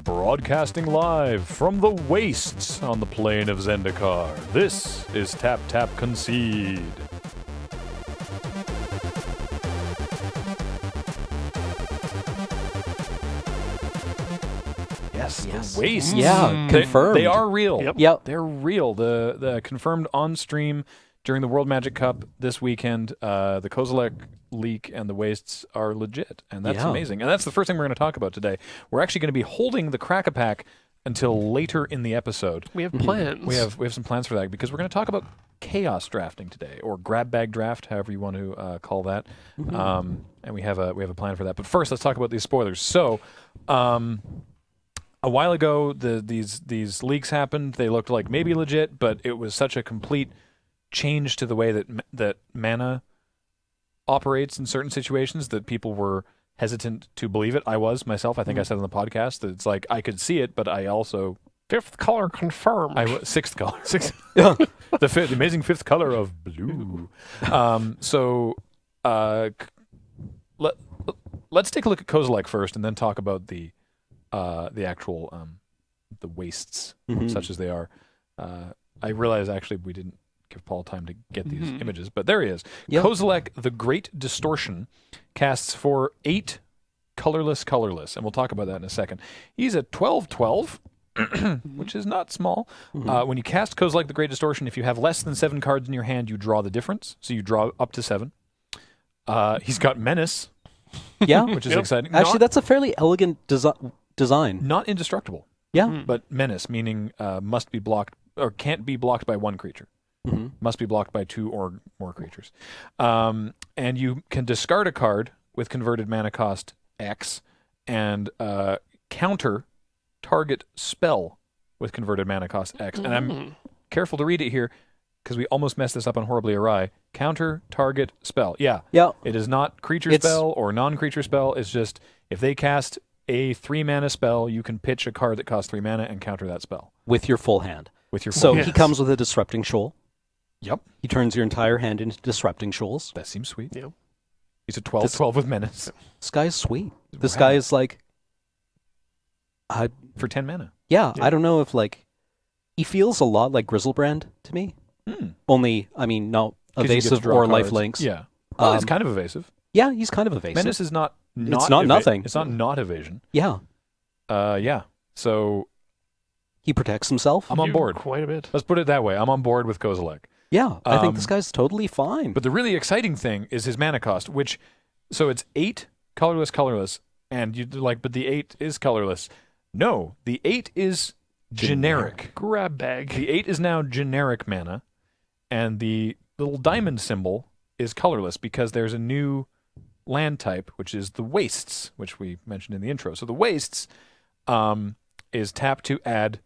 Broadcasting live from the wastes on the plain of Zendikar, this is Tap Tap Concede. Yes, the wastes. Yeah, confirmed. They are real. Yep. They're real. The confirmed on stream during the World Magic Cup this weekend. The Kozilek leak and the wastes are legit, and that's amazing. And that's the first thing we're going to talk about today. We're actually going to be holding the Crack-a-Pack until later in the episode. We have plans. We have some plans for that because we're going to talk about chaos drafting today, or grab bag draft, however you want to call that. And we have a plan for that. But first, let's talk about these spoilers. So, a while ago, these leaks happened. They looked like maybe legit, but it was such a complete change to the way that mana operates in certain situations that people were hesitant to believe it. I was myself. I think I said on the podcast that it's like I could see it, but I also Fifth color confirmed. Sixth color, the amazing fifth color of blue. Let's take a look at Kozilek first, and then talk about the actual the wastes, such as they are. I realize actually we didn't give Paul time to get these images, but there he is. Yep. Kozilek, the Great Distortion, casts for 8 colorless, and we'll talk about that in a second. He's a 12/12, which is not small. When you cast Kozilek, the Great Distortion, if you have less than 7 cards in your hand, you draw the difference, so you draw up to 7. He's got Menace, which is exciting. Actually, that's a fairly elegant design. Not indestructible. Yeah. But Menace, meaning must be blocked, or can't be blocked by 1 creature. Must be blocked by 2 or more creatures. And you can discard a card with converted mana cost X and counter target spell with converted mana cost X. And I'm careful to read it here because we almost messed this up on Horribly Awry. Counter target spell. Yeah. It is not creature spell or non-creature spell. It's just if they cast a 3 mana spell, you can pitch a card that costs 3 mana and counter that spell. With your full hand. So he comes with a Disrupting Shoal. Yep. He turns your entire hand into Disrupting Shoals. That seems sweet. Yep. He's a 12/12 with Menace. This guy is sweet. This guy is like... for 10 mana. Yeah, I don't know if he feels a lot like Grizzlebrand to me. Only, I mean, no evasive or lifelinks. Yeah. Well, it's kind of evasive. Yeah, he's kind of evasive. Menace is not it's not nothing. It's not evasion. Yeah. So he protects himself. I'm on board. Quite a bit. Let's put it that way. I'm on board with Kozilek. Yeah, I think this guy's totally fine. But the really exciting thing is his mana cost, so it's 8 colorless, and but the 8 is colorless. No, the 8 is generic. Grab bag. The 8 is now generic mana, and the little diamond symbol is colorless because there's a new land type, which is the wastes, which we mentioned in the intro. So the wastes is tap to add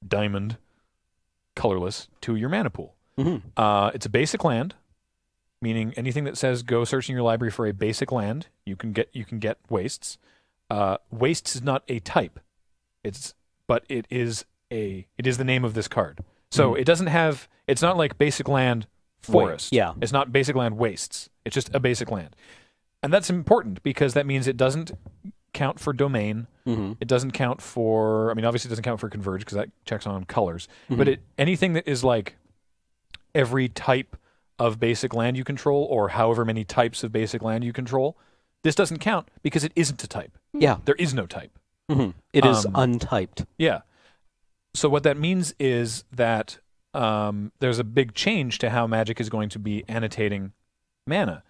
diamond colorless to your mana pool. It's a basic land, meaning anything that says go search in your library for a basic land, you can get wastes. Wastes is not a type. But it is the name of this card. So it doesn't have, it's not like basic land forest. Yeah. It's not basic land wastes. It's just a basic land. And that's important because that means it doesn't count for domain. It doesn't count for, obviously it doesn't count for converge because that checks on colors. But anything that is like every type of basic land you control or however many types of basic land you control, this doesn't count because it isn't a type. Yeah. There is no type. It is untyped. Yeah. So what that means is that there's a big change to how Magic is going to be annotating mana.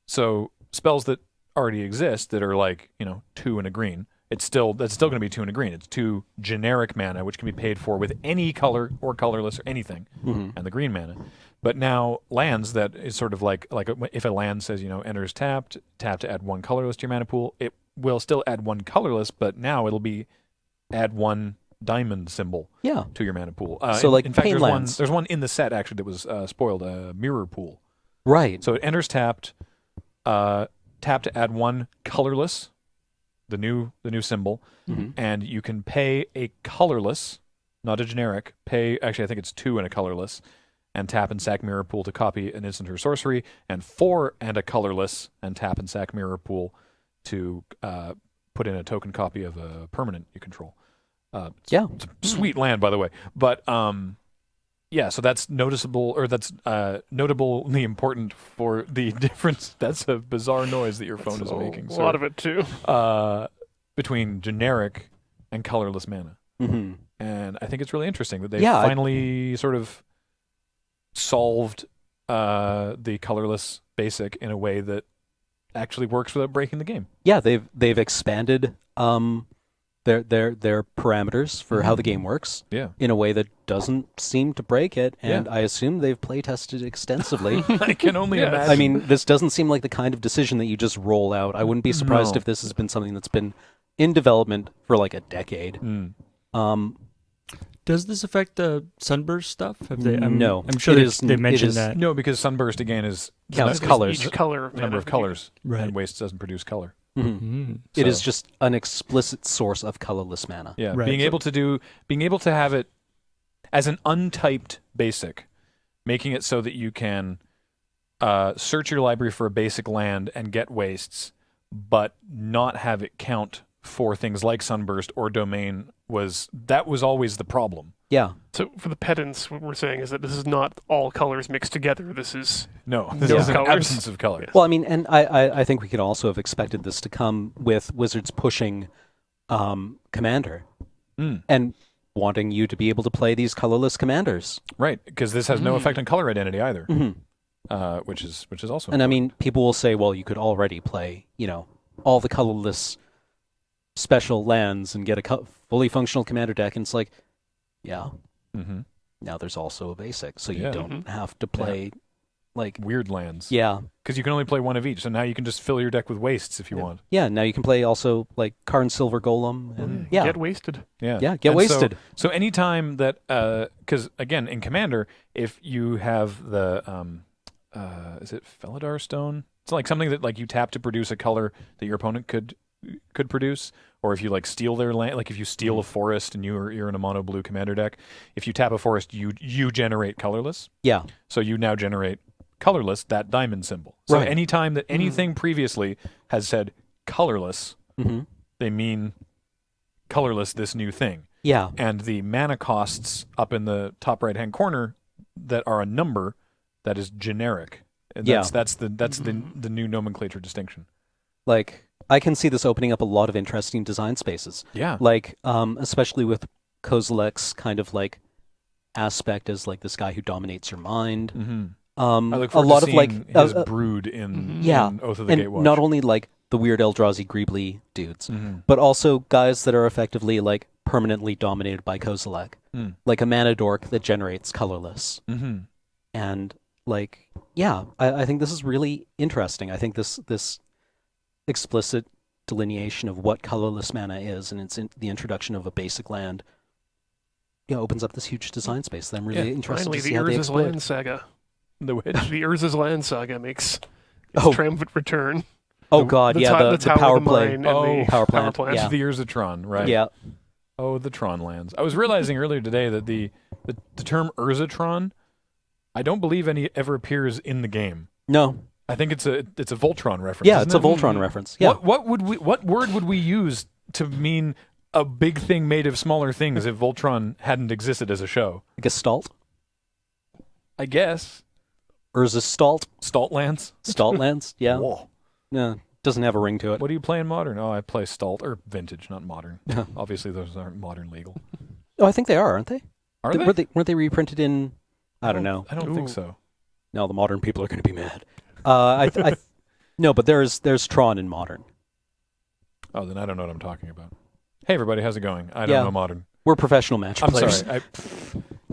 So spells that already exist that are 2 and a green, that's still going to be 2 and a green. It's 2 generic mana, which can be paid for with any color or colorless or anything, and the green mana. But now lands, that is sort of like if a land says, enters tapped, tap to add 1 colorless to your mana pool, it will still add 1 colorless, but now it'll be add 1 diamond symbol to your mana pool. So in fact, lands. there's one in the set actually that was spoiled, a mirror pool. Right. So it enters tapped, tap to add 1 colorless, the new symbol, and you can pay a colorless, not a generic, actually I think it's 2 and a colorless, and tap and sack mirror pool to copy an instant or sorcery, and 4 and a colorless, and tap and sack mirror pool to put in a token copy of a permanent you control. Yeah. It's a sweet land, by the way. But yeah, so that's noticeable, or that's notably important for the difference. That's a bizarre noise that your phone is making. A lot of it too. Between generic and colorless mana. Mm-hmm. And I think it's really interesting that they Yeah, finally sort of solved the colorless basic in a way that actually works without breaking the game. Yeah, they've expanded their parameters for how the game works in a way that doesn't seem to break it, and I assume they've play tested extensively. I can only imagine. I mean, this doesn't seem like the kind of decision that you just roll out. I wouldn't be surprised if this has been something that's been in development for like a decade. Does this affect the Sunburst stuff? Have they? No. I'm sure they mentioned that. No, because Sunburst again is Counts the colors. Each color of number of mana. colors, Right. and Waste doesn't produce color. Mm-hmm. Mm. It is So- just an explicit source of colorless mana. Yeah, Right. being able to have it as an untyped basic, making it so that you can search your library for a basic land and get wastes, but not have it count for things like Sunburst or Domain was always the problem. Yeah. So for the pedants, what we're saying is that this is not all colors mixed together. This is No, this No is an colors. absence of color. Well, I mean, and I think we could also have expected this to come with Wizards pushing Commander and wanting you to be able to play these colorless commanders. Right, because this has no effect on color identity either, Mm-hmm. which is also And I mean, people will say, well, you could already play, all the colorless special lands and get a fully functional commander deck. And it's like, yeah, now there's also a basic, so you Yeah. don't have to play like, weird lands. yeah. Because you can only play one of each, so now you can just fill your deck with wastes if you want. Yeah, now you can play also like Karn Silver Golem. And, yeah, get wasted. Yeah, yeah, get And wasted. So anytime that, because again, in Commander, if you have the, is it Felidar Stone? It's like something that like you tap to produce a color that your opponent could produce, or if you like steal their land, like if you steal a forest and you're in a mono blue Commander deck, if you tap a forest, you generate colorless. Yeah, So you now generate colorless, that diamond symbol. So Right. anytime that anything previously has said colorless, they mean colorless, this new thing. yeah, And the mana costs up in the top right-hand corner that are a number that is generic. And Yeah. that's the new nomenclature distinction. like I can see this opening up a lot of interesting design spaces. Yeah. Like, especially with Kozilek's kind of like aspect as like this guy who dominates your mind. I look A forward lot to of like, seeing his brood in Oath of the and Gatewatch. not only like the weird Eldrazi Greebly dudes, Mm-hmm. but also guys that are effectively like permanently dominated by Kozilek, like a mana dork that generates colorless. And like, yeah, I think this is really interesting. I think this explicit delineation of what colorless mana is, and it's the introduction of a basic land, opens up this huge design space that I'm really interested Finally, to the see how they Urza's exploit. Land Saga. The which? The Urza's Land Saga makes its Oh. triumphant return. Oh God, yeah, the tower, power the play. mine, and the power plant, plant. yeah. The Years of Tron, right? Yeah, Oh, the Tron lands. I was realizing earlier today that the term Urzatron, I don't believe any ever appears in the game. no, I think it's a Voltron reference. yeah, isn't it's a it? Voltron reference. Yeah, What word would we use to mean a big thing made of smaller things if Voltron hadn't existed as a show? Gestalt, I guess. Urzastalt, Staltlands? Staltlands. Yeah, Whoa. no, doesn't have a ring to it. What do you play in modern? Oh, I play Stalt or vintage, not modern. Obviously, those aren't modern legal. Oh, I think they are, aren't they? Are Weren't they reprinted in? I don't know. I don't think Ooh. so. No, the modern people are going to be mad. No, but there's Tron in modern. Oh, then I don't know what I'm talking about. Hey, everybody, how's it going? I don't Yeah. know modern. We're professional Magic I'm players. sorry.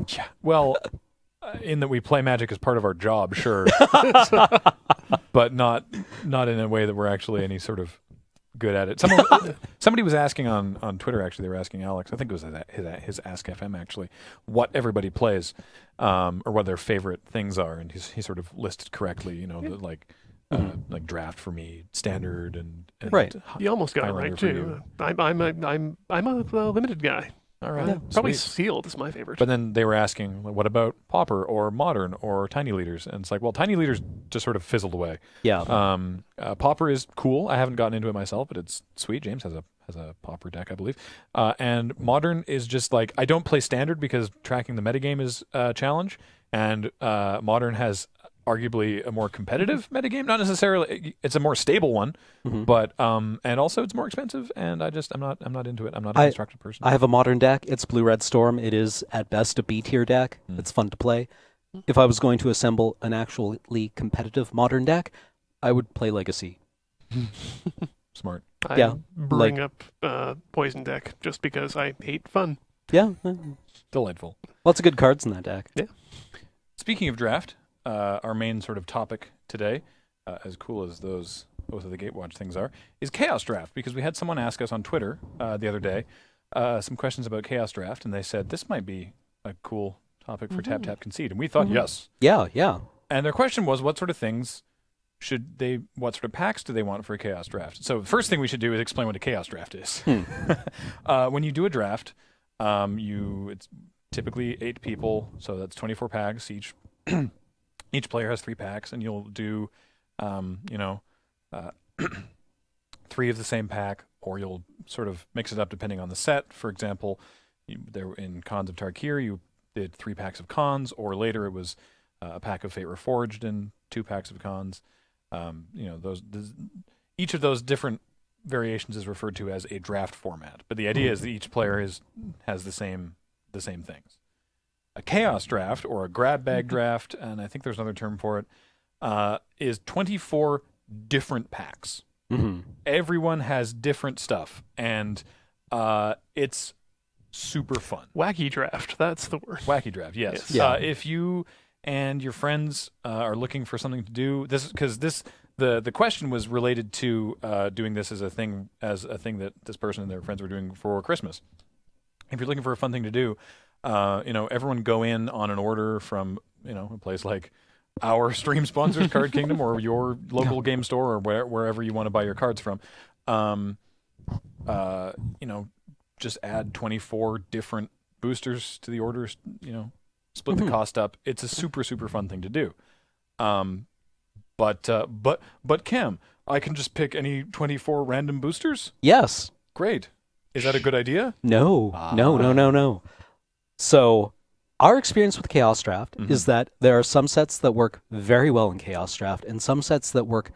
Yeah. Well, in that we play Magic as part of our job, sure, but not in a way that we're actually any sort of good at it. Somebody was asking on Twitter. Actually, they were asking Alex. I think it was his Ask FM actually, what everybody plays, or what their favorite things are, and he sort of listed correctly. Like draft for me, standard, and Right. You almost got it Highlander right for too. I'm a limited guy. All right. Yeah. Probably Sweet. sealed is my favorite. But then they were asking, what about Pauper or Modern or Tiny Leaders? And it's like, well, Tiny Leaders just sort of fizzled away. Yeah. Pauper is cool. I haven't gotten into it myself, but it's sweet. James has a Pauper deck, I believe. And Modern is just like, I don't play Standard because tracking the metagame is a challenge. And Modern has arguably a more competitive metagame. Not necessarily, it's a more stable one, but and also it's more expensive. And I'm not into it. I'm not a constructed person. I have a Modern deck. It's Blue-Red Storm. It is at best a B tier deck. It's fun to play. If I was going to assemble an actually competitive Modern deck, I would play Legacy. Smart. Yeah, Bring up Poison deck just because I hate fun. Yeah. Delightful. Lots of good cards in that deck. Yeah. Speaking of draft, our main sort of topic today, as cool as both of the Gatewatch things are, is Chaos Draft, because we had someone ask us on Twitter the other day some questions about Chaos Draft, and they said this might be a cool topic for Tap Tap Concede, and we thought yes. Yeah. And their question was, what sort of packs do they want for a Chaos Draft? So the first thing we should do is explain what a Chaos Draft is. When you do a draft, it's typically 8 people, so that's 24 packs each. Each player has 3 packs, and you'll do, 3 of the same pack, or you'll sort of mix it up depending on the set. For example, in Khans of Tarkir, you did 3 packs of Khans, or later it was a pack of Fate Reforged and 2 packs of Khans. Each of those different variations is referred to as a draft format, but the idea is that each player has the same things. A Chaos Draft, or a grab bag draft, and I think there's another term for it, is 24 different packs. Everyone has different stuff, and it's super fun. Wacky draft, that's the word. Wacky Draft, yes. Yeah. If you and your friends are looking for something to do, the question was related to doing this as a thing that this person and their friends were doing for Christmas. If you're looking for a fun thing to do, everyone go in on an order from a place like our stream sponsors, Card Kingdom, or your local game store, or wherever you want to buy your cards from. Just add 24 different boosters to the orders. Split the cost up. It's a super, super fun thing to do. But Cam, I can just pick any 24 random boosters? Yes. Great. Is that a good idea? No. So, our experience with Chaos Draft is that there are some sets that work very well in Chaos Draft, and some sets that work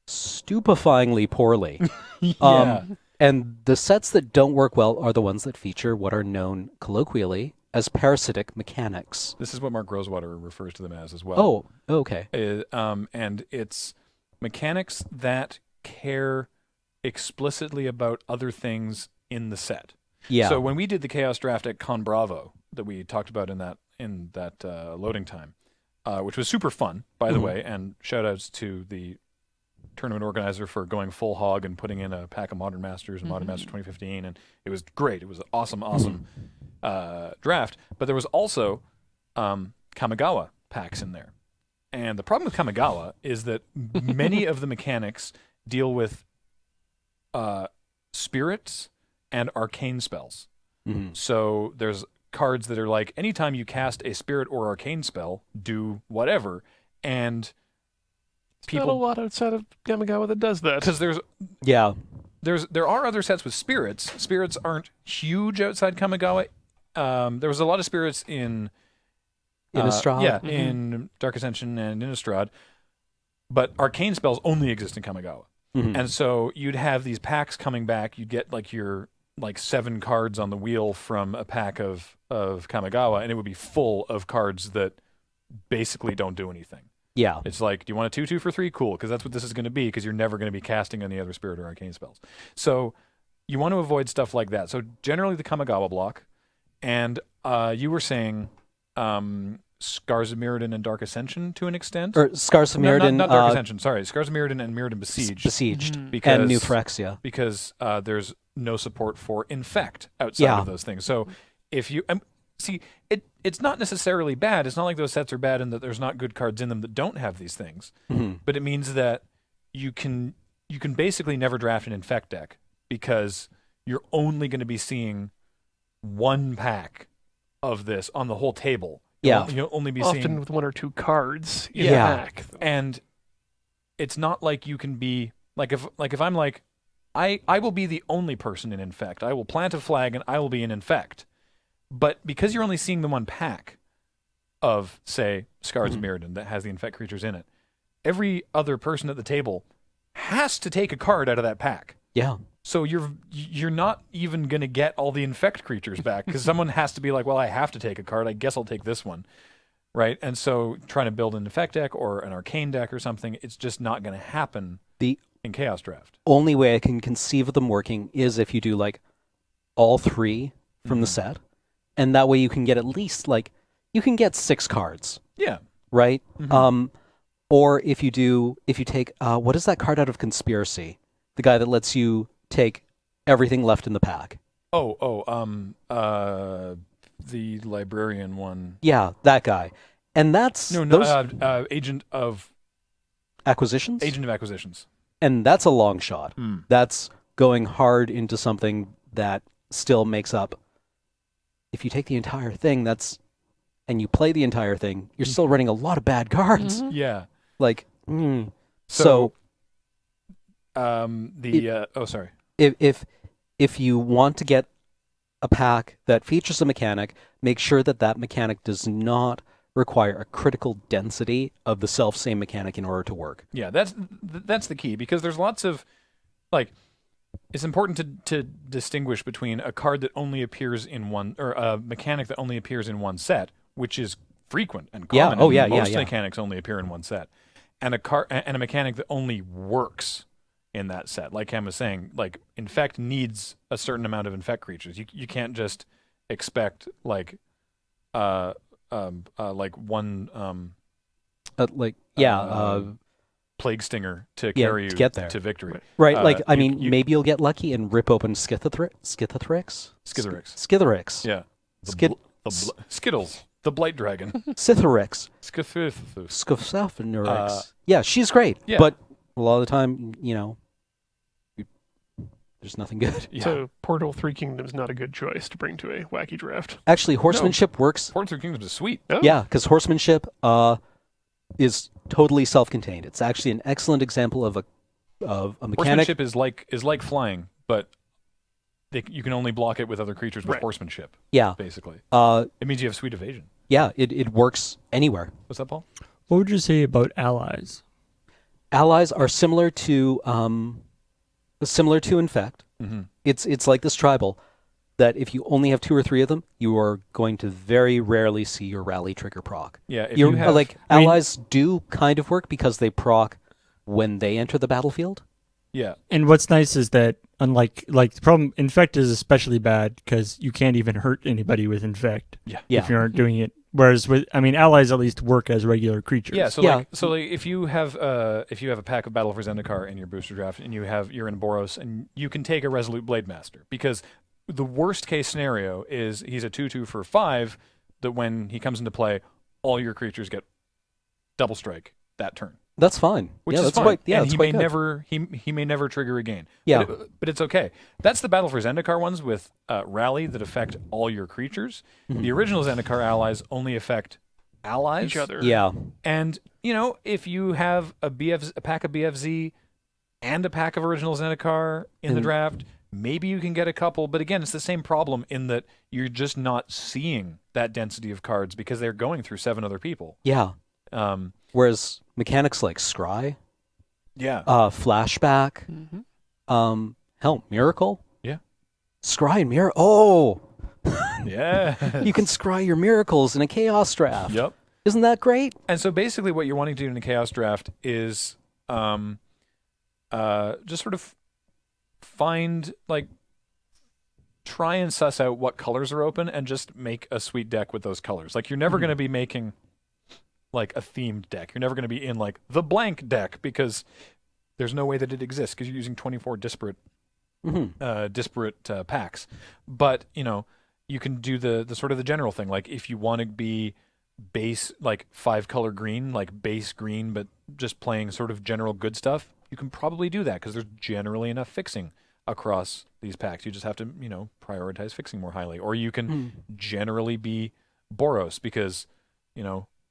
stupefyingly poorly. Yeah. And the sets that don't work well are the ones that feature what are known colloquially as parasitic mechanics. This is what Mark Rosewater refers to them as well. Oh, okay. And it's mechanics that care explicitly about other things in the set. Yeah. So when we did the Chaos Draft at Con Bravo that we talked about in that loading time, which was super fun, by the way, and shout outs to the tournament organizer for going full hog and putting in a pack of Modern Masters and Modern Masters 2015, and it was great. It was an awesome draft. But there was also Kamigawa packs in there. And the problem with Kamigawa is that many of the mechanics deal with spirits and arcane spells. So there's cards that are like, anytime you cast a spirit or arcane spell, do whatever. And Not a lot outside of Kamigawa that does that. because there are other sets with spirits. Spirits aren't huge outside Kamigawa. There was a lot of spirits in Innistrad. Yeah, in Dark Ascension and Innistrad. But arcane spells only exist in Kamigawa. And so you'd have these packs coming back. You'd get your 7 cards on the wheel from a pack of Kamigawa, and it would be full of cards that basically don't do anything. Yeah. It's like, do you want a 2/2 for 3? Cool, because that's what this is going to be, because you're never going to be casting any other spirit or arcane spells. So you want to avoid stuff like that. So generally the Kamigawa block, and you were saying Scars of Mirrodin and Dark Ascension to an extent? Or Scars of Mirrodin. Not Dark Ascension, sorry. Scars of Mirrodin and Mirrodin Besieged. Besieged. Because, And New Phyrexia. Because there's no support for Infect outside of those things. So if you... see, it's not necessarily bad. It's not like those sets are bad and that there's not good cards in them that don't have these things. But it means that you can basically never draft an Infect deck because you're only going to be seeing one pack of this on the whole table. Yeah. You'll only be Often seeing, with 1 or 2 cards in Yeah. a pack. and it's not like you can be like if I'm like I will be the only person in infect. I will plant a flag and I will be in infect. But because you're only seeing the one pack of, say, Scar's Mirrodin that has the infect creatures in it, every other person at the table has to take a card out of that pack. Yeah. So you're not even going to get all the infect creatures back because someone has to be like, well, I have to take a card. I guess I'll take this one. Right? And so trying to build an infect deck or an arcane deck or something, it's just not going to happen in Chaos Draft. Only way I can conceive of them working is if you do like all 3 from the set, and that way you can get at least like you can get 6 cards, Yeah. right? Or if you take what is that card out of Conspiracy? The guy that lets you take everything left in the pack. The librarian one. Yeah, that guy. And that's Agent of acquisitions. Agent of Acquisitions. And that's a long shot. That's going hard into something that still makes up. If you take the entire thing, and you play the entire thing, you're still running a lot of bad cards. Yeah. Like, So, sorry. If you want to get a pack that features a mechanic, make sure that mechanic does not require a critical density of the self-same mechanic in order to work. Yeah, that's the key, because there's lots of, like, it's important to distinguish between a card that only appears in one, or a mechanic that only appears in one set, which is frequent and common. Most mechanics only appear in one set, and a mechanic that only works in that set. Like Cam was saying, like infect needs a certain amount of infect creatures. You can't just expect like one plague stinger to carry you to get there to victory. Right. Maybe you'll get lucky and rip open Skithiryx. Yeah. Skittles. The Blight Dragon. Scytherix. Scytherix. Scytherix. Yeah, she's great. Yeah. But a lot of the time, there's nothing good. Yeah. So Portal 3 Kingdoms not a good choice to bring to a wacky draft. Actually, horsemanship works. Portal 3 Kingdoms is sweet. Oh. Yeah, because horsemanship is totally self-contained. It's actually an excellent example of a mechanic. Horsemanship is like flying, but you can only block it with other creatures with horsemanship. Yeah. Basically. It means you have sweet evasion. Yeah, it works anywhere. What's that, Paul? What would you say about allies? Allies are similar to infect. Mm-hmm. It's like this tribal that if you only have 2 or 3 of them, you are going to very rarely see your rally trigger proc. Yeah, if you have, allies do kind of work because they proc when they enter the battlefield. Yeah. And what's nice is that unlike the problem, infect is especially bad because you can't even hurt anybody with infect. Yeah. If you aren't doing it. Whereas allies at least work as regular creatures. Yeah. So if you have a pack of Battle for Zendikar in your booster draft and you're in Boros and you can take a Resolute Blade Master, because the worst case scenario is he's a 2/2 for 5 that when he comes into play, all your creatures get double strike that turn. That's fine. Which is fine. Quite, and that's he quite may good. never he may never trigger again. Yeah. But it's okay. That's the Battle for Zendikar ones with Rally that affect all your creatures. Mm-hmm. The original Zendikar allies only affect allies. Each other. Yeah. And if you have a pack of BFZ and a pack of original Zendikar in the draft, maybe you can get a couple. But again, it's the same problem in that you're just not seeing that density of cards because they're going through 7 other people. Yeah. Whereas mechanics like Scry, Flashback, Miracle. Yeah. Scry and Miracle. Oh! Yeah. You can scry your miracles in a chaos draft. Yep. Isn't that great? And so basically what you're wanting to do in a chaos draft is just sort of try and suss out what colors are open and just make a sweet deck with those colors. Like, you're never going to be making like a themed deck. You're never going to be in like the blank deck because there's no way that it exists because you're using 24 disparate packs. But, you can do the sort of the general thing. Like, if you want to be base, like 5-color green, like base green, but just playing sort of general good stuff, you can probably do that because there's generally enough fixing across these packs. You just have to, prioritize fixing more highly. Or you can generally be Boros because,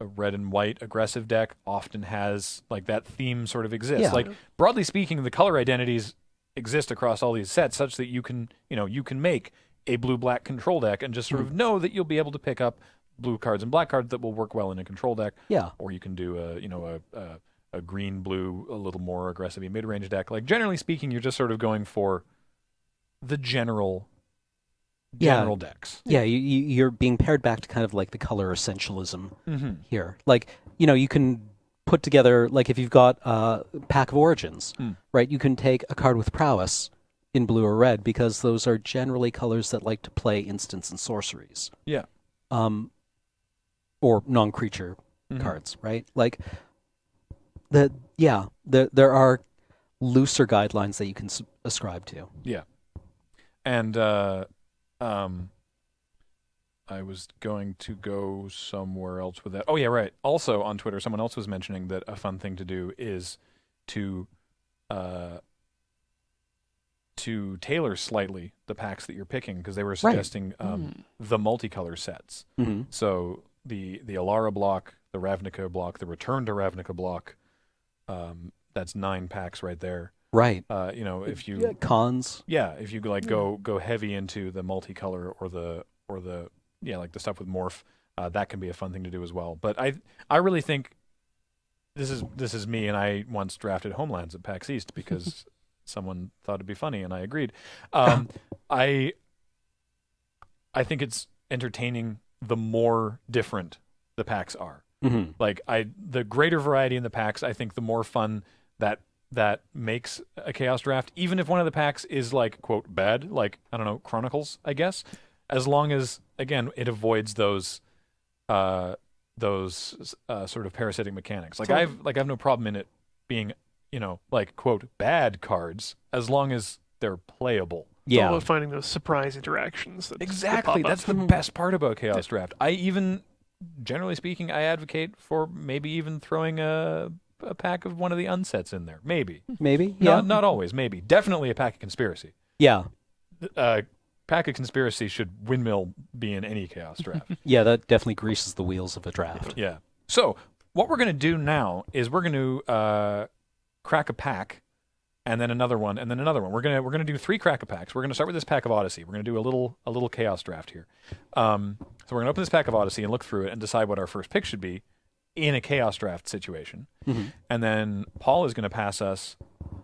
a red and white aggressive deck often has like that theme sort of exists. Yeah. Like broadly speaking, the color identities exist across all these sets such that you can make a blue-black control deck and just sort of know that you'll be able to pick up blue cards and black cards that will work well in a control deck. Yeah. Or you can do a green-blue, a little more aggressive mid-range deck. Like generally speaking, you're just sort of going for the general decks. Yeah, you're being pared back to kind of like the color essentialism here. Like, you can put together, like if you've got a pack of origins, right, you can take a card with prowess in blue or red because those are generally colors that like to play instants and sorceries. Yeah. Or non-creature cards, right? Like, there are looser guidelines that you can ascribe to. Yeah. And I was going to go somewhere else with that. Oh, yeah, right. Also on Twitter, someone else was mentioning that a fun thing to do is to tailor slightly the packs that you're picking because they were suggesting the multicolor sets. So the Alara block, the Ravnica block, the Return to Ravnica block, that's 9 packs right there. Right. If you cons. Yeah, if you like go heavy into the multicolor or the like the stuff with morph, that can be a fun thing to do as well. But I really think this is me, and I once drafted Homelands at PAX East because someone thought it'd be funny, and I agreed. I think it's entertaining the more different the packs are. Like the greater variety in the packs, I think the more fun that makes a Chaos Draft, even if one of the packs is like, quote, bad, like, I don't know, Chronicles, I guess, as long as, again, it avoids those sort of parasitic mechanics. Like, I've no problem in it being, like, quote, bad cards, as long as they're playable. It's all about finding those surprise interactions. Exactly. That's the best part about Chaos Draft. Generally speaking, I advocate for maybe even throwing a pack of one of the unsets in there. Maybe. Yeah. Not always. Maybe. Definitely a pack of Conspiracy. Yeah. Pack of Conspiracy should windmill be in any Chaos Draft. Yeah, that definitely greases the wheels of a draft. Yeah. So what we're going to do now is we're going to crack a pack, and then another one, and then another one. We're gonna do 3 crack a packs. We're going to start with this pack of Odyssey. We're going to do a little Chaos Draft here. So we're going to open this pack of Odyssey and look through it and decide what our first pick should be in a Chaos Draft situation. And then Paul is going to pass us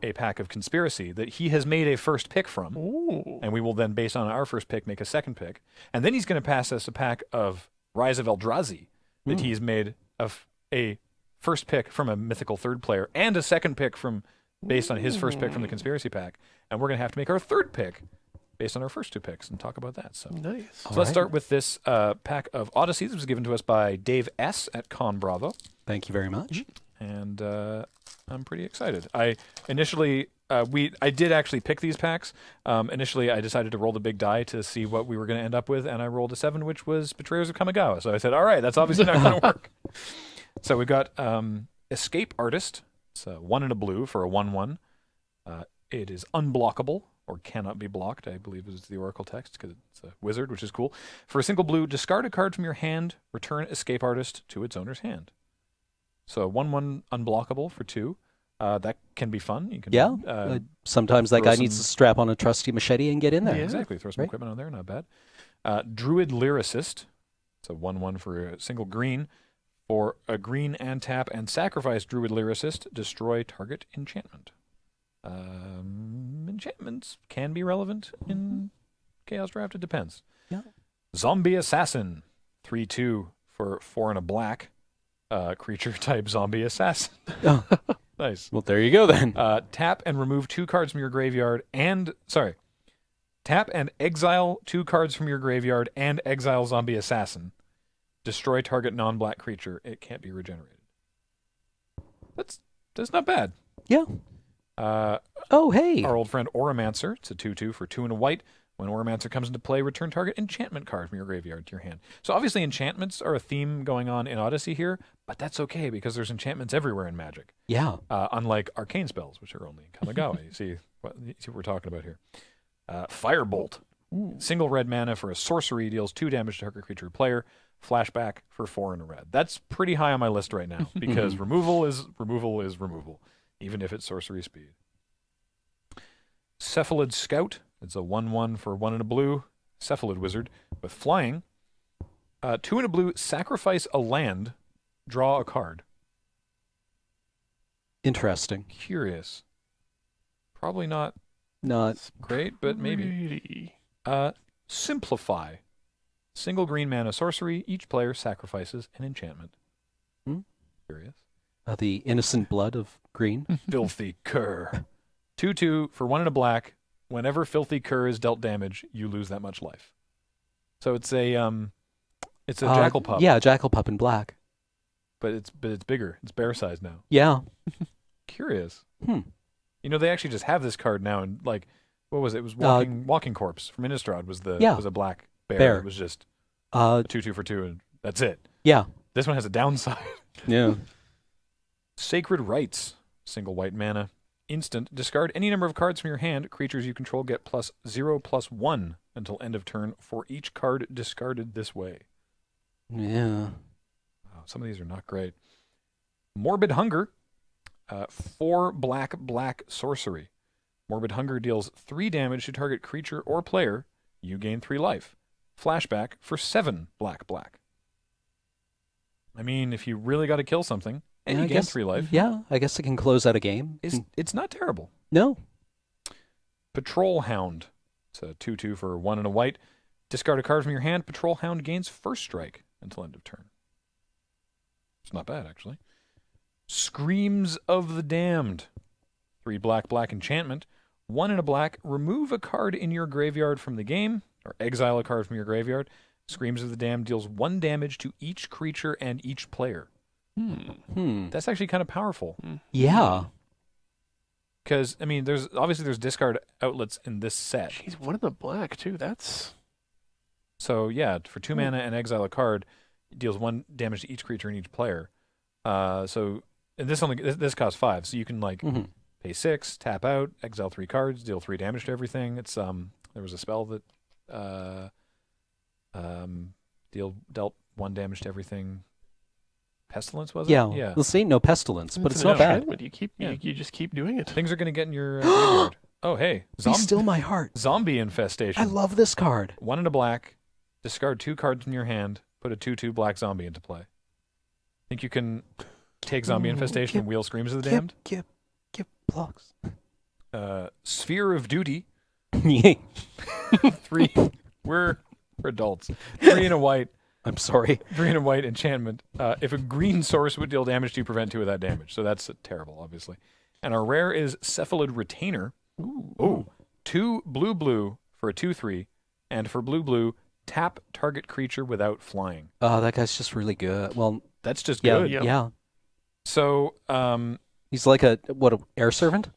a pack of Conspiracy that he has made a first pick from. Ooh. And we will then, based on our first pick, make a second pick. And then he's going to pass us a pack of Rise of Eldrazi that he's made a first pick from a mythical third player and a second pick based on his first pick from the Conspiracy pack. And we're going to have to make our third pick based on our first 2 picks and talk about that. So, Nice. So let's start with this pack of Odyssey that was given to us by Dave S. at Con Bravo. Thank you very much. And I'm pretty excited. I did actually pick these packs. Initially, I decided to roll the big die to see what we were going to end up with, and I rolled a 7, which was Betrayers of Kamigawa. So I said, all right, that's obviously not going to work. So we got Escape Artist. It's a 1 and a blue for a 1/1. It is unblockable, or cannot be blocked, I believe is the Oracle text, because it's a wizard, which is cool. For a single blue, discard a card from your hand, return Escape Artist to its owner's hand. So 1/1 unblockable for 2. That can be fun. You can, sometimes that guy needs to strap on a trusty machete and get in there. Yeah, exactly. Throw some equipment on there, not bad. Druid Lyricist. It's a 1/1 for a single green. For a green and tap and sacrifice Druid Lyricist, destroy target enchantment. Enchantments can be relevant in Chaos Draft. It depends. Yeah. Zombie Assassin. 3/2 for 4 and a black. Creature type zombie assassin. Nice. Well, there you go then. Tap and remove 2 cards from your graveyard tap and exile 2 cards from your graveyard and exile zombie assassin. Destroy target non-black creature. It can't be regenerated. That's not bad. Yeah. Hey. Oh, hey. Our old friend Oromancer. It's a 2/2 for 2 and a white. When Oromancer comes into play, return target enchantment card from your graveyard to your hand. So obviously enchantments are a theme going on in Odyssey here, but that's okay because there's enchantments everywhere in Magic. Yeah. Unlike arcane spells, which are only in Kamigawa. You see what we're talking about here. Firebolt. Single red mana for a sorcery, deals 2 damage to target creature or player. Flashback for 4 and a red. That's pretty high on my list right now because removal is removal, even if it's sorcery speed. Cephalid Scout. It's a 1/1 for 1 and a blue. Cephalid Wizard with flying. 2 and a blue, sacrifice a land, draw a card. Interesting. Curious. Probably not Not great, but maybe. Simplify. Single green mana sorcery. Each player sacrifices an enchantment. Curious. the innocent blood of green. Filthy Cur. 2/2 for 1 and a black. Whenever Filthy Cur is dealt damage, you lose that much life. So it's a jackal pup. Yeah, jackal pup in black. But it's bigger. It's bear size now. Yeah. Curious. Hmm. You know, they actually just have this card now, and like, what was it? It was Walking Corpse from Innistrad was a black bear. It was just 2/2 for 2, and that's it. Yeah. This one has a downside. Yeah. Sacred Rites. Single white mana. Instant. Discard any number of cards from your hand. Creatures you control get +0/+1 until end of turn for each card discarded this way. Yeah. Wow, some of these are not great. Morbid Hunger. 4 black sorcery. Morbid Hunger deals 3 damage to target creature or player. You gain 3 life. Flashback for 7 black. I mean, if you really got to kill something, and you gain 3 life. Yeah, I guess it can close out a game. It's not terrible. No. Patrol Hound. It's a 2/2 for 1 and a white. Discard a card from your hand. Patrol Hound gains first strike until end of turn. It's not bad, actually. Screams of the Damned. 3 black enchantment. 1 and a black. Remove a card in your graveyard from the game, or exile a card from your graveyard. Screams of the Damned deals 1 damage to each creature and each player. That's actually kind of powerful. Yeah. Because, I mean, there's discard outlets in this set. Jeez, 1 in the black, too. That's... So, yeah, for 2 mana and exile a card, it deals 1 damage to each creature and each player. And this costs 5, so you can, like, pay 6, tap out, exile 3 cards, deal 3 damage to everything. It's there was a spell that dealt 1 damage to everything. Pestilence, was it? Yeah. Let's say no pestilence, but it's an not bad. enchantment. You just keep doing it. Things are going to get in your graveyard. Oh, hey. Be still my heart. Zombie Infestation. I love this card. 1 and a black. Discard 2 cards from your hand. Put a 2/2 black zombie into play. Think you can take Zombie Infestation and wheel Screams of the Damned? Give blocks. Sphere of Duty. Yeah. 3. We're adults. 3 and a white. I'm sorry. 3 and a white enchantment. If a green source would deal damage to you, prevent 2 of that damage. So that's terrible, obviously. And our rare is Cephalid Retainer. Ooh. 2 blue for a 2/3. And for blue, tap target creature without flying. Oh, that guy's just really good. Well, That's just yeah, good. yeah. So, He's like an air servant?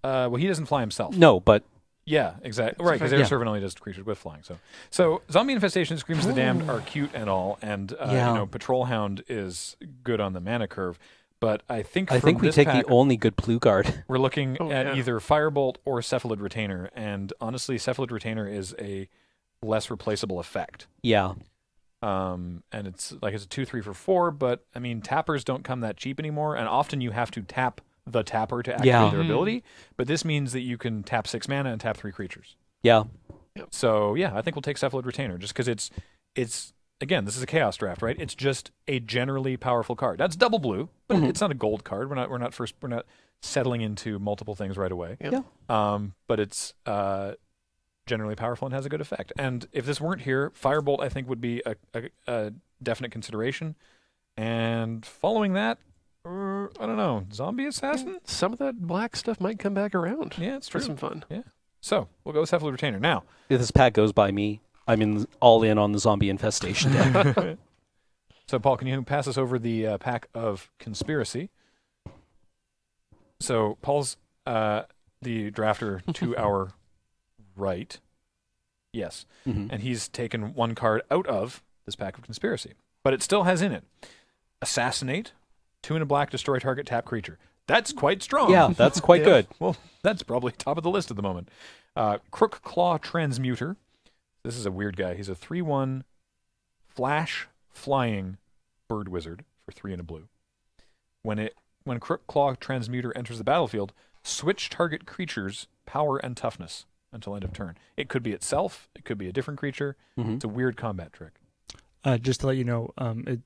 well, he doesn't fly himself. No, but Yeah, exactly. Right, because Air Servant only does creatures with flying. So Zombie Infestation, Screams of the Damned are cute and all, and Patrol Hound is good on the mana curve. But I think we take pack, the only good blue card. We're looking at either Firebolt or Cephalid Retainer, and honestly, Cephalid Retainer is a less replaceable effect. Yeah. And it's a 2/3 for 4, but I mean tappers don't come that cheap anymore, and often you have to tap the tapper to activate their ability. But this means that you can tap 6 mana and tap 3 creatures. Yeah. So yeah, I think we'll take Cephalid Retainer just because it's again, this is a chaos draft, right? It's just a generally powerful card. That's double blue, but it's not a gold card. We're not settling into multiple things right away. Yeah. But it's generally powerful and has a good effect. And if this weren't here, Firebolt I think would be a definite consideration. And following that, I don't know, Zombie Assassin? Some of that black stuff might come back around. Yeah, it's true. For some fun. Yeah. So we'll go with Cephalid Retainer. Now, If this pack goes by me, I'm all in on the Zombie Infestation deck. so Paul, can you pass us over the pack of Conspiracy? So Paul's the drafter to our right. Yes. Mhm. And he's taken one card out of this pack of Conspiracy. But it still has in it Assassinate, 2 and a black, destroy target, tap creature. That's quite strong. Yeah, that's quite good. Well, that's probably top of the list at the moment. Crook Claw Transmuter. This is a weird guy. He's a 3/1 flash flying bird wizard for 3 and a blue. When Crook Claw Transmuter enters the battlefield, switch target creature's power and toughness until end of turn. It could be itself. It could be a different creature. Mhm. It's a weird combat trick. Just to let you know,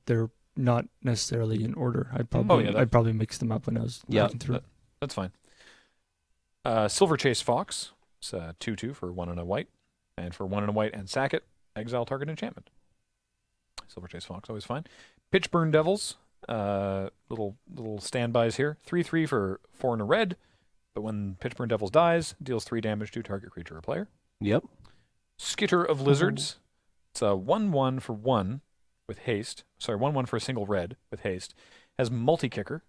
they're not necessarily in order. I'd probably mix them up when I was looking through. That's fine. Silver Chase Fox. It's 2/2 for 1 and a white. And for 1 and a white and sack it, exile target enchantment. Silver Chase Fox, always fine. Pitchburn Devils. Little standbys here. 3/3 for 4 and a red. But when Pitchburn Devils dies, deals 3 damage to target creature or player. Yep. Skitter of Lizards. It's a 1/1 for 1 with haste. Sorry, 1/1 for a single red with haste. Has multi-kicker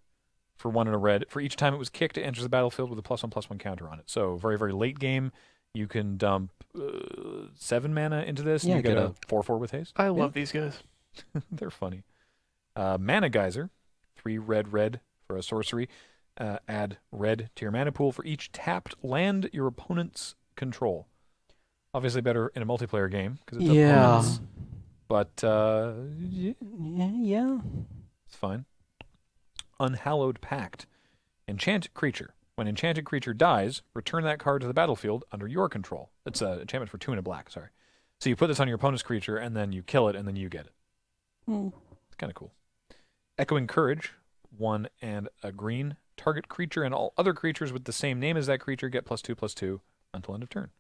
for 1 and a red. For each time it was kicked, it enters the battlefield with a +1/+1 counter on it. So very, very late game. You can dump 7 mana into this, and Yeah, you get get a 4/4 with haste. I love these guys. They're funny. Mana Geyser, 3 red for a sorcery. Add red to your mana pool for each tapped land your opponents control. Obviously better in a multiplayer game because it's opponents. But Yeah. it's fine. Unhallowed Pact. Enchant creature. When enchanted creature dies, return that card to the battlefield under your control. It's an enchantment for 2 and a black, sorry. So you put this on your opponent's creature, and then you kill it, and then you get it. It's kind of cool. Echoing Courage. 1 and a green. Target creature and all other creatures with the same name as that creature get +2/+2 until end of turn.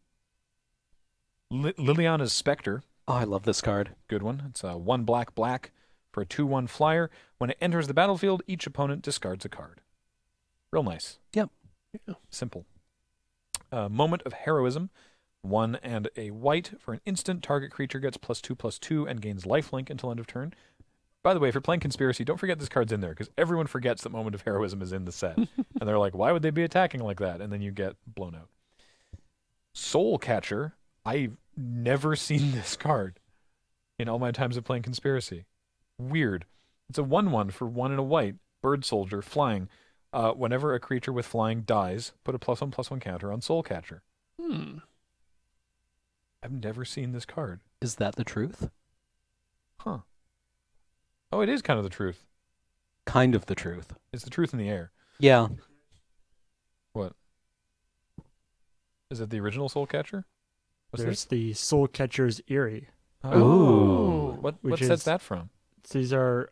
Liliana's Spectre. Oh, I love this card. Good one. It's a 1 black for a 2/1 flyer. When it enters the battlefield, each opponent discards a card. Real nice. Yep. Yeah. Simple. Moment of Heroism. 1 and a white for an instant. Target creature gets +2/+2 and gains lifelink until end of turn. By the way, if you're playing Conspiracy, don't forget this card's in there because everyone forgets that Moment of Heroism is in the set. And they're like, why would they be attacking like that? And then you get blown out. Soul Catcher. I've never seen this card in all my times of playing Conspiracy. Weird. It's a 1/1 for 1 and a white. Bird Soldier, flying. Whenever a creature with flying dies, put a +1/+1 counter on Soul Catcher. I've never seen this card. Is that the truth? Huh. Oh, it is kind of the truth. Kind of the truth. It's the truth in the air. Yeah. What? Is it the original Soul Catcher? What's There's this? the Soul Catcher's Eerie. Oh. What Which set's is- that from? These are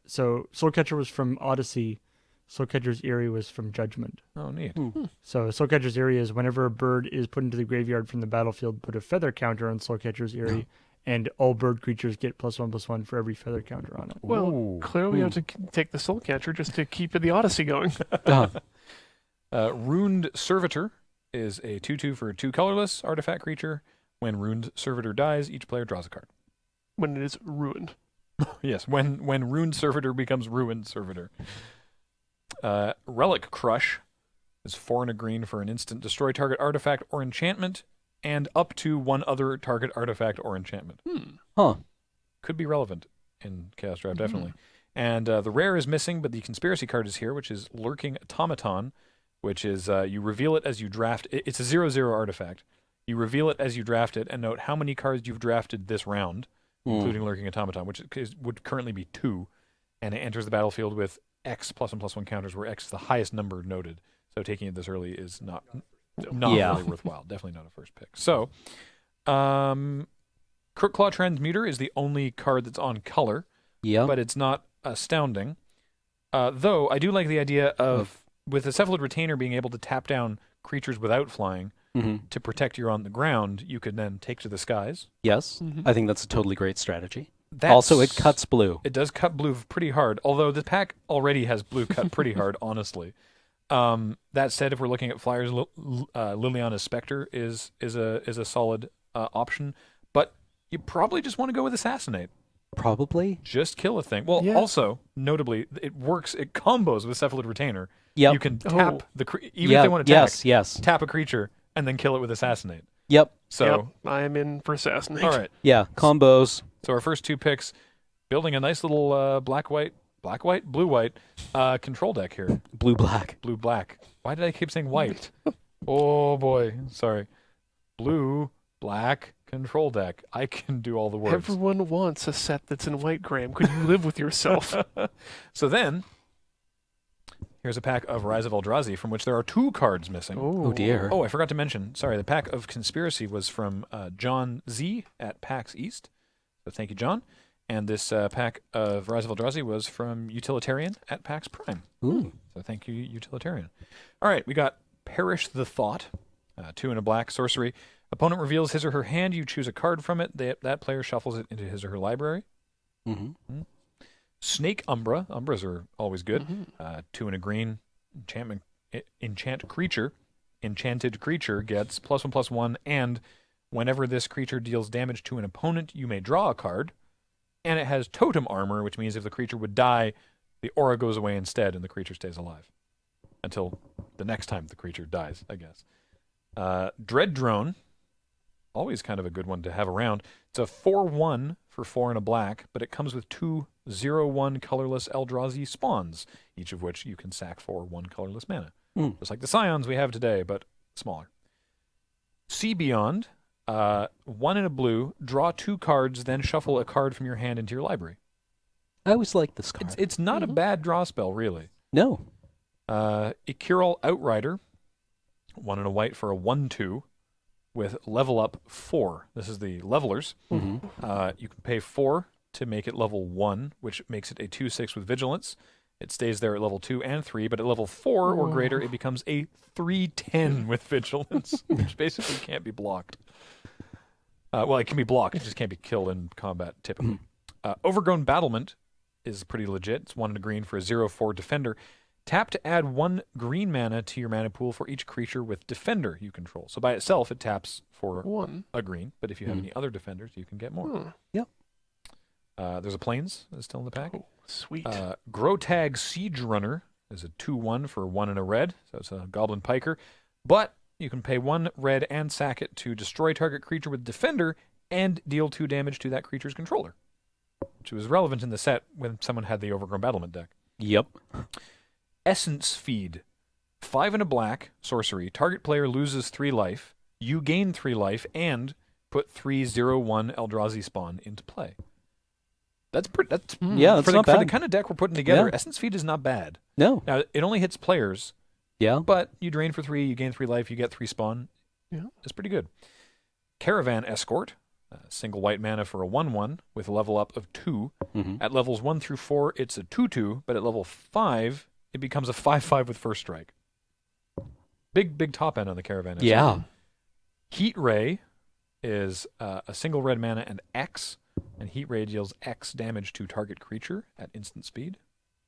so Soul Catcher was from Odyssey. Soul Catcher's Eerie was from Judgment. Oh, neat. So Soul Catcher's Eerie is whenever a bird is put into the graveyard from the battlefield, put a feather counter on Soul Catcher's Eerie, and all bird creatures get +1/+1 for every feather counter on it. Well, Ooh. clearly we have to take the Soul Catcher just to keep the Odyssey going. Ruined Servitor is a 2/2 for a 2 colorless artifact creature. When Ruined Servitor dies, each player draws a card. When it is ruined. Yes, when Ruined Servitor becomes Ruined Servitor. Relic Crush is 4 and a green for an instant. Destroy target artifact or enchantment, and up to 1 other target artifact or enchantment. Huh. Could be relevant in Chaos Drive, definitely. And the rare is missing, but the Conspiracy card is here, which is Lurking Automaton, which is you reveal it as you draft. It's a 0/0 artifact. You reveal it as you draft it, and note how many cards you've drafted this round, including Lurking Automaton, which would currently be 2, and it enters the battlefield with X +1/+1 counters, where X is the highest number noted. So taking it this early is not really worthwhile. Definitely not a first pick. So, Crook Claw Transmuter is the only card that's on color, Yeah. but it's not astounding. Though I do like the idea of with the Cephalid Retainer being able to tap down creatures without flying to protect you on the ground, you could then take to the skies. Yes. I think that's a totally great strategy. That's, Also, it cuts blue. It does cut blue pretty hard, although the pack already has blue cut pretty hard, honestly. That said, if we're looking at flyers, Liliana's Spectre is a solid option, but you probably just want to go with Assassinate. Probably. Just kill a thing. Well, Yeah. also, notably, it works, it combos with Cephalid Retainer. Yep. You can tap Oh. even if they want to attack, Yes. tap a creature, and then kill it with Assassinate. Yep. So, Yep, I am in for Assassinate. all right. Yeah. Combos. So our first 2 picks, building a nice little blue-white control deck here. Blue-black. Blue-black. Why did I keep saying white? Oh, boy. Sorry. Blue-black control deck. I can do all the words. Everyone wants a set that's in white, Graham. Could you live with yourself? So then, here's a pack of Rise of Eldrazi, from which there are 2 cards missing. Oh, dear. Oh, I forgot to mention. Sorry, the pack of Conspiracy was from John Z at PAX East. So thank you, John. And this pack of Rise of Eldrazi was from Utilitarian at PAX Prime. Ooh. So thank you, Utilitarian. All right, we got Perish the Thought, 2 and a black sorcery. Opponent reveals his or her hand. You choose a card from it. That player shuffles it into his or her library. Mm-hmm. Snake Umbra. Umbras are always good. 2 and a green. Enchanted creature gets +1/+1, and whenever this creature deals damage to an opponent, you may draw a card. And it has totem armor, which means if the creature would die, the aura goes away instead, and the creature stays alive until the next time the creature dies, I guess. Dread Drone, always kind of a good one to have around. It's a 4/1 for 4 and a black, but it comes with 2 0/1 colorless Eldrazi spawns, each of which you can sack for 1 colorless mana. Just like the Scions we have today, but smaller. Sea Beyond, 1 and a blue, draw 2 cards, then shuffle a card from your hand into your library. I always like this card. It's not a bad draw spell, really. No. Ikiral Outrider, 1 and a white for a 1/2 with level up 4. This is the levelers. Mm-hmm. You can pay 4 to make it level 1, which makes it a 2/6 with vigilance. It stays there at level 2 and 3, but at level 4 or greater, it becomes a 3/10 with vigilance, which basically can't be blocked. Well, it can be blocked, it just can't be killed in combat, typically. Overgrown Battlement is pretty legit. It's 1 and a green for a 0/4 defender. Tap to add 1 green mana to your mana pool for each creature with defender you control. So by itself, it taps for 1. a green, but if you have any other defenders, you can get more. Yep. There's a Plains that's still in the pack. Oh, sweet. Grotag Siege Runner is a 2/1 for 1 and a red, so it's a Goblin Piker. But you can pay 1 red and sack it to destroy target creature with defender and deal 2 damage to that creature's controller, which was relevant in the set when someone had the Overgrown Battlement deck. Yep. Essence Feed, 5 and a black, sorcery. Target player loses 3 life. You gain 3 life and put 3 0/1 Eldrazi spawn into play. That's Yeah, that's for not the bad. kind of deck we're putting together. Yeah. Essence Feed is not bad. No. Now it only hits players, Yeah. but you drain for 3, you gain 3 life, you get 3 spawn. Yeah, that's pretty good. Caravan Escort, single white mana for a 1/1 with a level up of 2. At levels 1 through 4, it's a 2/2, but at level 5, it becomes a 5/5 with first strike. Big top end on the Caravan Escort. Yeah. Heat Ray is a single red mana and X, and Heat Ray deals X damage to target creature at instant speed.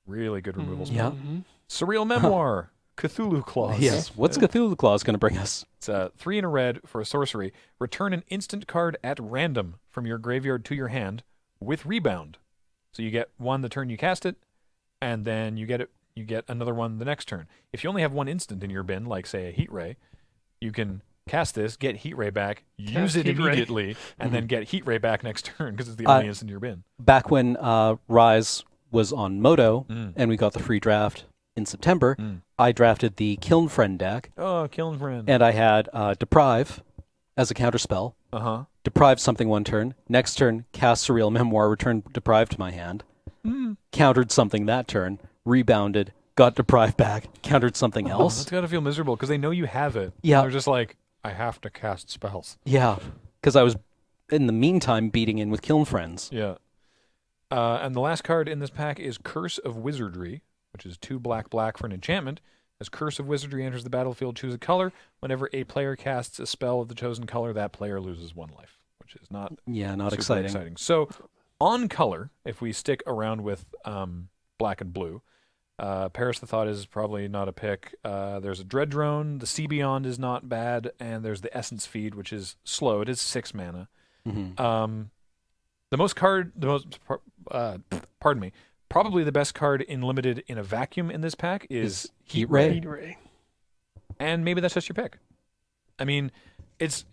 Really good removal spell. Yeah. Surreal Memoir, Cthulhu Claws. Yes. What's Cthulhu Claws going to bring us? It's 3 and a red for a sorcery. Return an instant card at random from your graveyard to your hand with rebound. So you get 1 the turn you cast it, and then you get another 1 the next turn. If you only have 1 instant in your bin, like say a Heat Ray, you can cast this, get Heat Ray back, use it Heat Ray. immediately, and then get Heat Ray back next turn because it's the only instant in your bin. Back when Rise was on Moto and we got the free draft in September, I drafted the Kiln Friend deck. Oh, Killing Friend. And I had Deprive as a counterspell. Deprive something 1 turn. Next turn, cast Surreal Memoir, return Deprive to my hand. Countered something that turn. Rebounded, got Deprive back, countered something else. That's got to feel miserable because they know you have it. Yeah. They're just like, I have to cast spells. Yeah, because I was, in the meantime, beating in with Kiln Friends. Yeah. And the last card in this pack is Curse of Wizardry, which is 2 black for an enchantment. As Curse of Wizardry enters the battlefield, choose a color. Whenever a player casts a spell of the chosen color, that player loses 1 life, which is not not super exciting. So, on color, if we stick around with black and blue, Perish the Thought is probably not a pick. There's a Dread Drone. The Sea Beyond is not bad, and there's the Essence Feed, which is slow. It is 6 mana. Probably the best card in limited in a vacuum in this pack is Heat Ray. Heat Ray. And maybe that's just your pick. I mean, it's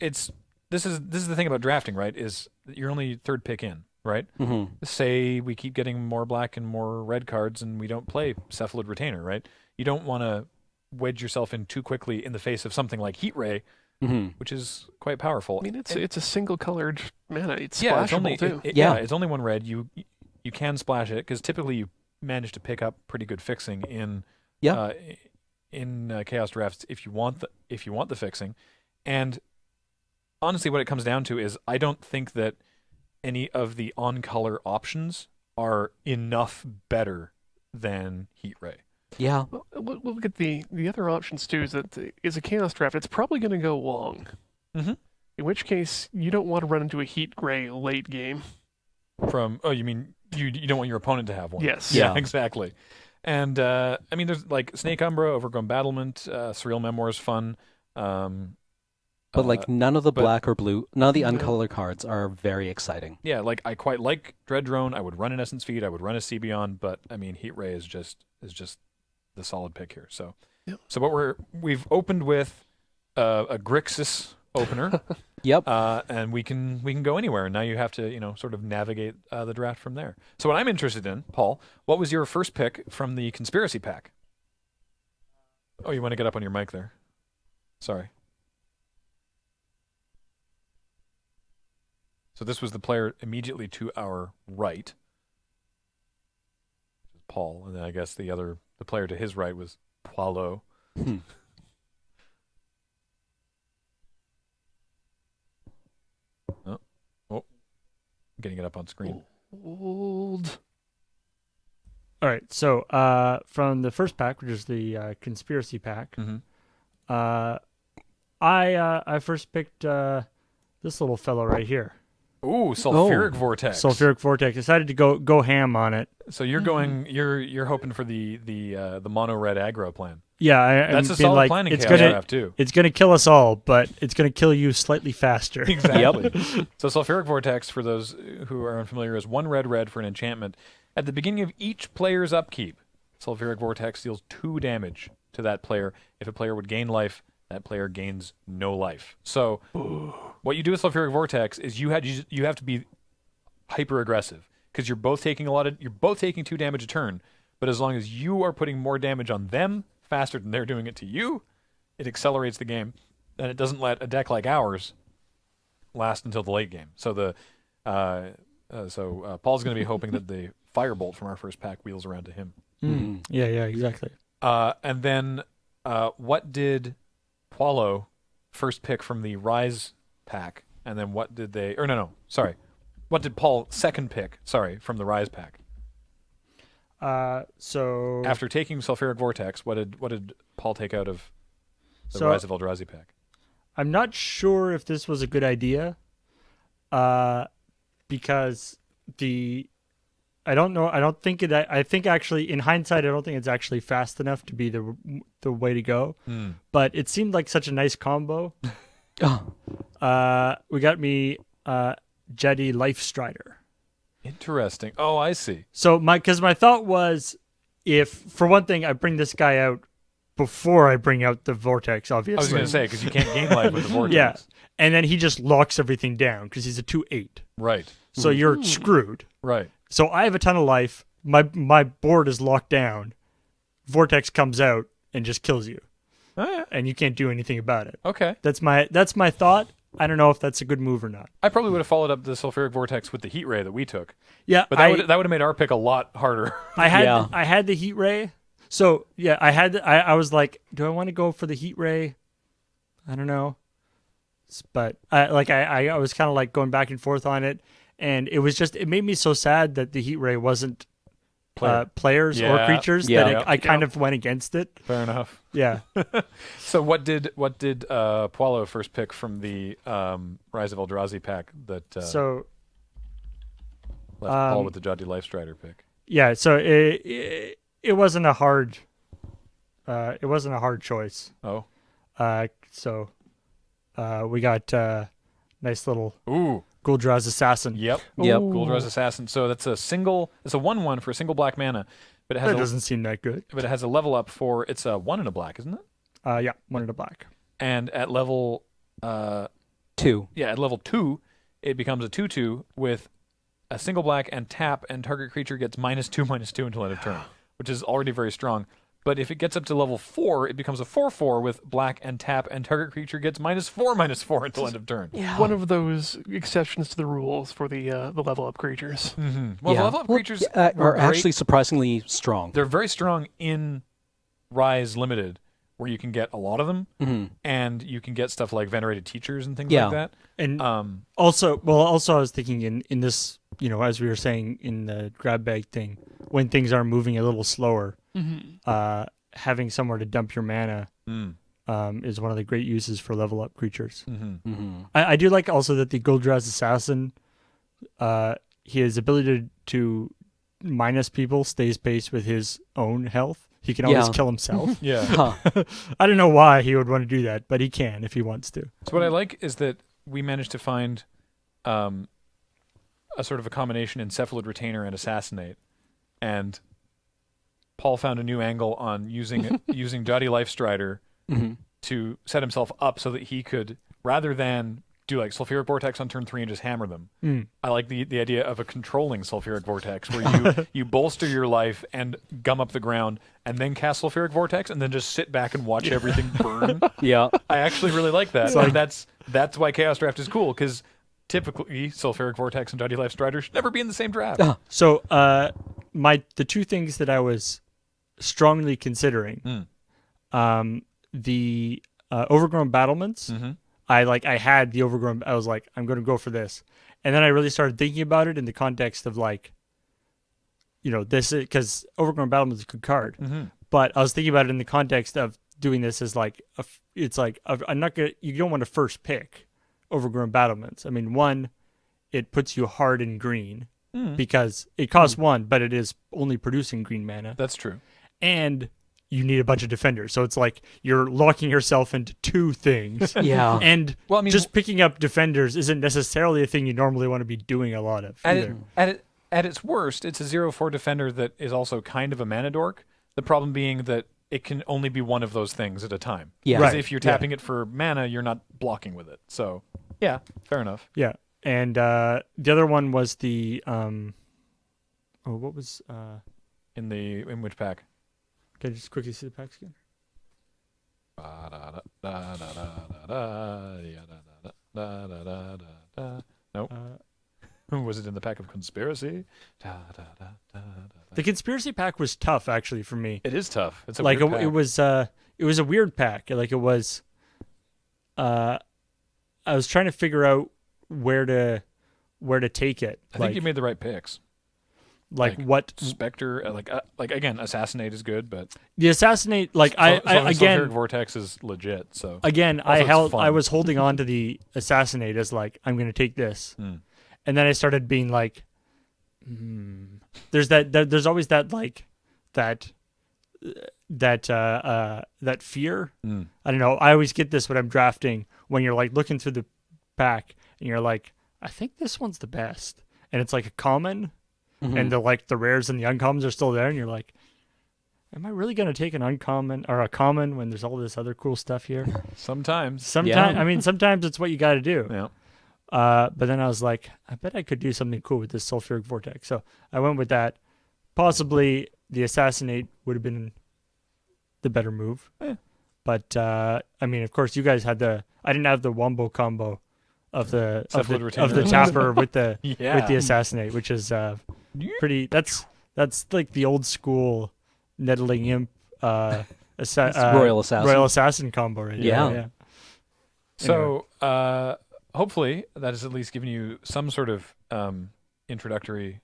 this is the thing about drafting, right? Is that you're only third pick in, right? Mm-hmm. Say we keep getting more black and more red cards, and we don't play Cephalid Retainer, right? You don't want to wedge yourself in too quickly in the face of something like Heat Ray, Mm-hmm. which is quite powerful. I mean, it's a single colored mana. It's yeah, splashable it's only too. Yeah. it's only one red. You can splash it because typically you manage to pick up pretty good fixing in Yeah. Chaos drafts if you want the fixing. And honestly, what it comes down to is I don't think that any of the on-color options are enough better than Heat Ray. Yeah. Well, look at the other options too. Is that is a chaos draft? It's probably going to go long. Mm-hmm. In which case, you don't want to run into a heat gray late game. You mean you don't want your opponent to have one? Yes. Yeah, Yeah. exactly. And I mean, there's like Snake Umbra, Overgrown Battlement, Surreal Memoir is fun. But like none of the but- black or blue, none of the No. uncolored cards are very exciting. Yeah, like I quite like Dread Drone. I would run an Essence Feed. I would run a Sebion, but I mean, Heat Ray is just the solid pick here. So, Yep. so what we've opened with a Grixis opener, Yep. and we can go anywhere. And now you have to sort of navigate the draft from there. So what I'm interested in, Paul, what was your first pick from the Conspiracy Pack? Oh, you want to get up on your mic there? Sorry. So this was the player immediately to our right, Paul, and then I guess the player to his right was Poilot. Hmm. Getting it up on screen. Old. All right. So from the first pack, which is the conspiracy pack, Mm-hmm. I first picked this little fellow right here. Ooh, Sulfuric Vortex. Sulfuric Vortex. Decided to go ham on it. So you're going. You're hoping for the mono red aggro plan. Yeah, That's a being solid like, plan in it's Chaos gonna Draft too. it's gonna kill us all, but it's gonna kill you slightly faster. Exactly. So Sulfuric Vortex, for those who are unfamiliar, is 1 red for an enchantment. At the beginning of each player's upkeep, Sulfuric Vortex deals 2 damage to that player. If a player would gain life, that player gains no life. So what you do with Sulfuric Vortex is you have to be hyper aggressive because you're both taking 2 damage a turn, but as long as you are putting more damage on them faster than they're doing it to you, it accelerates the game, and it doesn't let a deck like ours last until the late game. So Paul's going to be hoping that the Firebolt from our first pack wheels around to him. Mhm. Yeah, Mm-hmm. exactly. And then what did Poilot first pick from the Rise pack? And then what did they... Or no, sorry. What did Paul second pick, from the Rise pack? So After taking Sulfuric Vortex, what did Paul take out of the So- Rise of Eldrazi pack? I'm not sure if this was a good idea, because I don't know. I don't think it. I think actually, in hindsight, I don't think it's actually fast enough to be the way to go. But it seemed like such a nice combo. Oh, We got me Jetty Life Strider. Interesting. Oh, I see. So my thought was, if for one thing I bring this guy out before I bring out the Vortex, obviously. I was going to say, because you can't gain life with the Vortex. Yeah, and then he just locks everything down because he's a 2/8. Right. So you're screwed. Right. So I have a ton of life. My board is locked down. Vortex comes out and just kills you, Oh, yeah. and you can't do anything about it. Okay. That's my thought. I don't know if that's a good move or not. I probably would have followed up the Sulfuric Vortex with the Heat Ray that we took. Yeah, But that would have made our pick a lot harder. I had Yeah. I had the Heat Ray. So yeah, I was like, do I want to go for the Heat Ray? I don't know. But I was kind of like going back and forth on it, and it made me so sad that the Heat Ray wasn't players Yeah. or creatures Yeah. that I kind of went against it. Fair enough. Yeah. So what did Poilot first pick from the Rise of Eldrazi pack that So left Paul with the Joddy Life Strider pick? yeah, so it wasn't a hard choice. Oh. So we got nice little Ooh. Gul'Draz's Assassin. Yep. Yep. Gul'Draz's Assassin. So that's a 1/1 for a single black mana, but it has That doesn't seem that good. but it has a level up for it's a 1 and a black, isn't it? Yeah, one in a black. And at level 2. at level 2, it becomes a 2/2 with a single black and tap, and target creature gets -2/-2 until end of turn, which is already very strong. But if it gets up to level 4, it becomes a 4/4 with black and tap, and target creature gets -4/-4 until end of turn. Yeah. One of those exceptions to the rules for the level up creatures. Well, the level up creatures are were great. actually surprisingly strong. They're very strong in Rise Limited, where you can get a lot of them, and you can get stuff like venerated teachers and things Yeah. like that. And Um, also I was thinking in this, as we were saying in the grab bag thing, when things are moving a little slower, having somewhere to dump your mana is one of the great uses for level up creatures. I do like also that the Goldraz Assassin, his ability to minus people stays pace with his own health. He can always kill himself. yeah. Huh. I don't know why he would want to do that, but he can if he wants to. So what I like is that we managed to find a sort of a combination Encephalid Retainer and Assassinate, and Paul found a new angle on using Dotty Life Strider to set himself up so that he could, rather than do like Sulfuric Vortex on turn 3 and just hammer them. I like the idea of a controlling Sulfuric Vortex where you bolster your life and gum up the ground and then cast Sulfuric Vortex and then just sit back and watch everything burn. Yeah. I actually really like that. So- And that's why Chaos Draft is cool, because typically Sulfuric Vortex and Dotty Life Strider should never be in the same draft. So the two things that I was strongly considering, the Overgrown Battlements. I had the Overgrown. I was like, I'm going to go for this, and then I really started thinking about it in the context of like, this is because Overgrown Battlements is a good card, but I was thinking about it in the context of doing this as like I'm not gonna. You don't want to first pick Overgrown Battlements. I mean, one, it puts you hard in green because it costs 1, but it is only producing green mana, That's true. and you need a bunch of defenders. So it's like you're locking yourself into 2 things. Yeah. And Well, I mean, just picking up defenders isn't necessarily a thing you normally want to be doing a lot of. either. At its worst, it's a 0/4 defender that is also kind of a mana dork. The problem being that it can only be one of those things at a time. Yeah. Because Right. if you're tapping it for mana, you're not blocking with it. So, yeah, fair enough. Yeah. And the other one was the what was In which pack? can I just quickly see the packs again? Nope. Was it in the pack of conspiracy? The conspiracy pack was tough actually for me. It is tough. It's a Like weird pack. it was a weird pack. Like it was I was trying to figure out where to take it. I think you made the right picks. like like, what Spectre, like again, Assassinate is good, but the Assassinate like Sulfuric again Vortex is legit. So again Also, it's fun. I was holding on to the Assassinate as like I'm going to take this. And then I started being like there's there's always that like that fear. I don't know. I always get this when I'm drafting, when you're like looking through the pack and you're like, I think this one's the best. And it's like a common and the rares and the uncommons are still there and you're like, am I really going to take an uncommon or a common when there's all this other cool stuff here? sometimes, I mean, sometimes it's what you got to do. yeah. But then I was like, I bet I could do something cool with this Sulfuric Vortex. So I went with that. Possibly the Assassinate would have been the better move. But I mean, of course, you guys had I didn't have the wombo combo of the tapper with the with the Assassinate, which is pretty. That's like the old school Nettling Imp Royal Assassin. Royal Assassin combo, right? Yeah. So hopefully that has at least given you some sort of introductory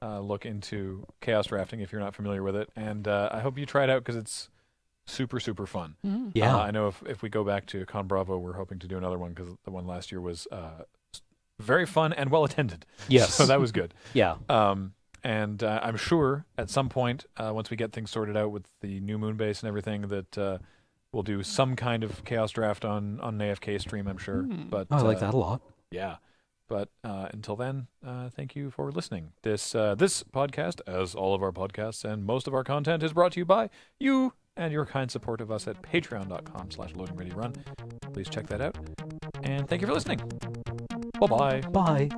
look into chaos drafting if you're not familiar with it, and I hope you try it out because it's super fun. Yeah. I know if we go back to Con Bravo, we're hoping to do another one because the one last year was very fun and well attended. Yes. So that was good. Yeah. And I'm sure at some point, once we get things sorted out with the new moon base and everything, that we'll do some kind of chaos draft on an AFK stream, I'm sure. But I like that a lot. Yeah. But until then, thank you for listening. This podcast, as all of our podcasts and most of our content, is brought to you by you and your kind support of us at patreon.com/loadingreadyrun. Please check that out. And thank you for listening. Bye-bye. Bye.